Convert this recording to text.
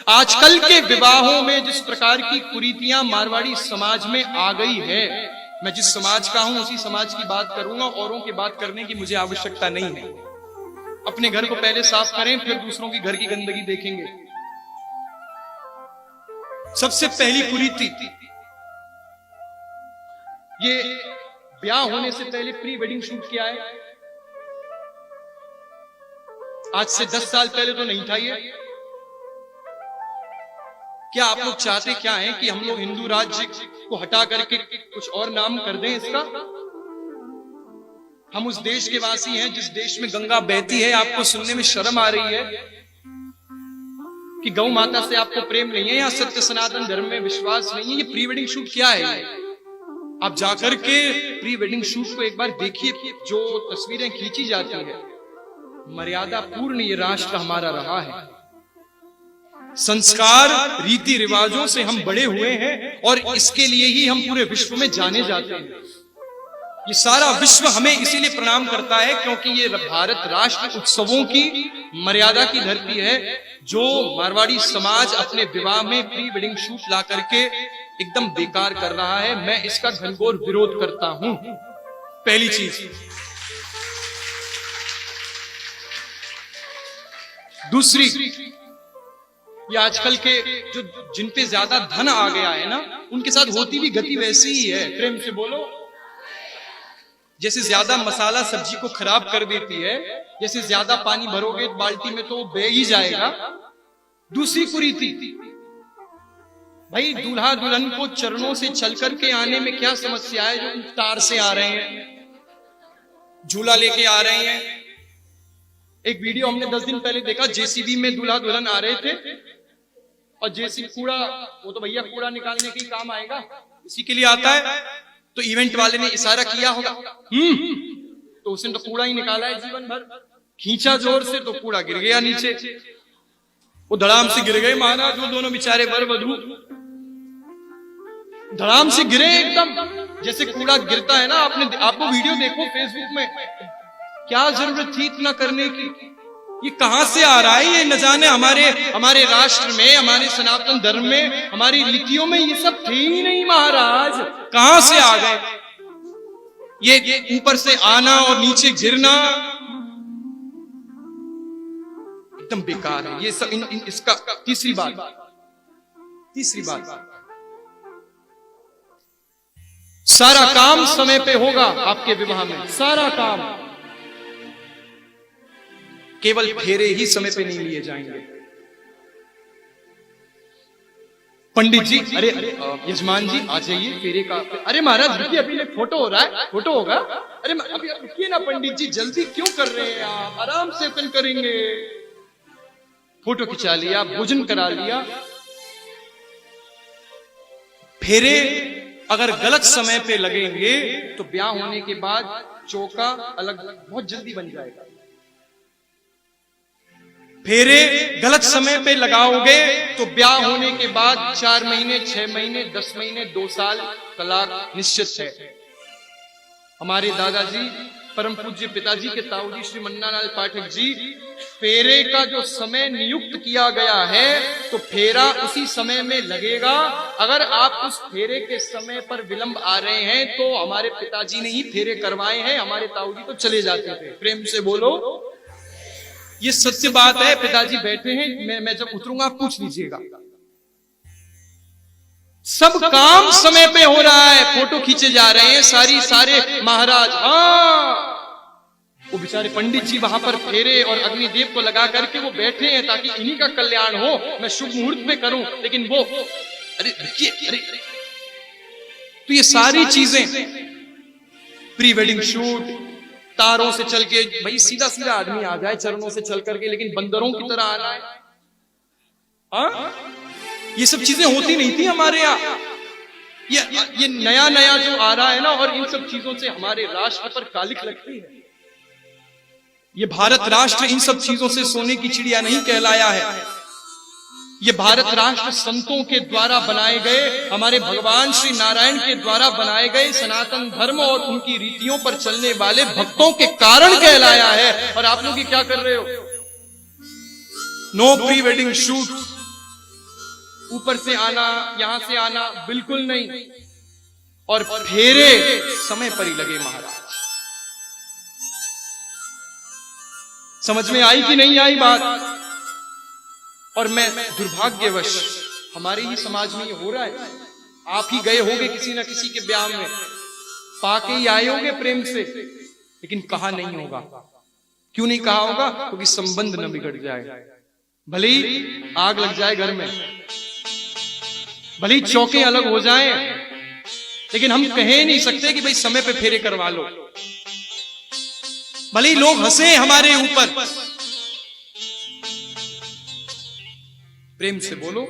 आजकल के विवाहों में जिस प्रकार की कुरीतियां मारवाड़ी समाज में आ गई है, मैं जिस समाज का हूं उसी समाज की बात करूंगा, औरों की बात करने की मुझे आवश्यकता नहीं है। अपने घर को पहले साफ करें, फिर दूसरों की घर की गंदगी देखेंगे। सबसे पहली कुरीति, ये ब्याह होने से पहले प्री वेडिंग शूट किया है। आज से 10 साल पहले तो नहीं था ये। क्या आप लोग चाहते क्या हैं कि हम लोग हिंदू राज्य को हटा करके कुछ और नाम कर दें इसका? हम उस देश के वासी हैं जिस देश में गंगा बहती है। आपको सुनने में शर्म आ रही है कि गौ माता से आपको प्रेम नहीं है या सत्य सनातन धर्म में विश्वास नहीं है? ये प्री वेडिंग शूट क्या है? आप जाकर के प्री वेडिंग शूट को एक बार देखिए। जो तस्वीरें खींची जाती है, मर्यादा पूर्ण ये राष्ट्र हमारा रहा है। संस्कार रीति रिवाजों से हम बड़े हुए हैं और इसके लिए ही हम पूरे विश्व में जाने जाते हैं। ये सारा विश्व हमें इसीलिए प्रणाम करता है क्योंकि ये भारत राष्ट्र उत्सवों की मर्यादा की धरती है। जो मारवाड़ी समाज अपने विवाह में प्री वेडिंग शूट ला करके एकदम बेकार कर रहा है, मैं इसका घनघोर विरोध करता हूं। पहली चीज। दूसरी, ये आजकल के जो जिन पे ज्यादा धन आ गया है ना, उनके साथ होती भी गति वैसी ही है। प्रेम से बोलो। जैसे ज्यादा मसाला सब्जी को खराब कर देती है, जैसे ज्यादा पानी भरोगे बाल्टी में तो बह ही जाएगा। दूसरी कुरीति, भाई दूल्हा दुल्हन को चरणों से चल करके आने में क्या समस्या है? जो तार से आ रहे हैं, झूला लेके आ रहे हैं। एक वीडियो हमने 10 दिन पहले देखा, जेसीबी में दूल्हा दुल्हन आ रहे थे और जेसीबी कूड़ा, वो तो भैया कूड़ा निकालने के काम आएगा, इसी के लिए आता है। तो इवेंट वाले ने इशारा किया होगा, तो उसने तो कूड़ा ही निकाला है जीवन भर। खींचा जोर से तो कूड़ा गिर गया नीचे, वो धड़ाम से गिर गए महाराज। वो दोनों बेचारे वर वधू धड़ाम से गिरे एकदम, जैसे कूड़ा गिरता है ना। आपको वीडियो देखो फेसबुक में, क्या जरूरत थी इतना करने की? ये कहां से आ रहा है? ये न जाने हमारे राष्ट्र में, हमारे सनातन धर्म में, हमारी रीतियों में ये सब थे ही नहीं महाराज। कहां से आ गए? ये ऊपर से आना और नीचे गिरना एकदम बेकार है। ये सब इसका तीसरी बात, सारा काम समय पे होगा आपके विवाह में। सारा काम, केवल फेरे ही समय पे नहीं लिए जाएंगे। पंडित जी, अरे यजमान जी आ जाइए फेरे का। अरे महाराज रुकिए, अभी फोटो हो रहा है, फोटो होगा। अरे अभी रुकिए ना पंडित जी, जल्दी क्यों कर रहे हैं आप? आराम से अपन करेंगे। फोटो खिंचा लिया, भोजन करा लिया। फेरे अगर गलत समय पे लगेंगे तो ब्याह होने के बाद चौका अलग बहुत जल्दी बन जाएगा। फेरे गलत समय पे लगाओगे तो ब्याह होने के बाद 4 महीने, 6 महीने, 10 महीने, 2 साल तलाक निश्चित है। हमारे दादाजी परम पूज्य पिताजी के ताऊजी श्री मन्नालाल पाठक जी, फेरे का जो समय नियुक्त किया गया है तो फेरा उसी समय में लगेगा। अगर आप उस फेरे के समय पर विलंब आ रहे हैं तो हमारे पिताजी ने ही फेरे करवाए हैं, हमारे ताऊजी तो चले जाते थे। प्रेम से बोलो, ये सत्य बात है। पिताजी बैठे हैं, मैं जब उतरूंगा आप पूछ लीजिएगा। सब काम समय पे हो रहा है, फोटो खींचे जा रहे हैं सारे महाराज। हाँ, वो बेचारे पंडित जी वहां पर फेरे और अग्निदेव को लगा करके वो बैठे हैं ताकि इन्हीं का कल्याण हो, मैं शुभ मुहूर्त में करूं। लेकिन वो अरे तो ये सारी चीजें, प्री वेडिंग शूट, तारों से चल के, भाई सीधा सीधा आदमी आ जाए चरणों से चल करके, लेकिन बंदरों की तरह आना है। ये सब चीजें होती नहीं थी हमारे यहाँ। ये नया जो आ रहा है ना, और इन सब चीजों से हमारे राष्ट्र पर कालिक लगती है। ये भारत राष्ट्र इन सब चीजों से सोने की चिड़िया नहीं कहलाया है। ये भारत राष्ट्र संतों के द्वारा बनाए गए, हमारे भगवान श्री नारायण के द्वारा बनाए गए सनातन धर्म और उनकी रीतियों पर चलने वाले भक्तों के कारण कहलाया है। और आप लोग क्या कर रहे हो? नो प्री वेडिंग शूट, ऊपर से आना, यहां से आना, बिल्कुल नहीं। और फेरे समय पर ही लगे महाराज। समझ में आई कि नहीं आई बात? और मैं दुर्भाग्यवश हमारे ही समाज में ये हो रहा है। आप ही गए होगे किसी ना किसी के ब्याह में, पाके ही आए होगे प्रेम से, लेकिन कहा नहीं होगा। क्यों नहीं कहा होगा? क्योंकि संबंध न बिगड़ जाए। भले ही आग लग जाए घर में, भले ही चौके अलग हो जाएं, लेकिन हम कह नहीं सकते कि भाई समय पे फेरे करवा लो। भले ही लोग हंसे हमारे ऊपर, प्रेम से बोलो।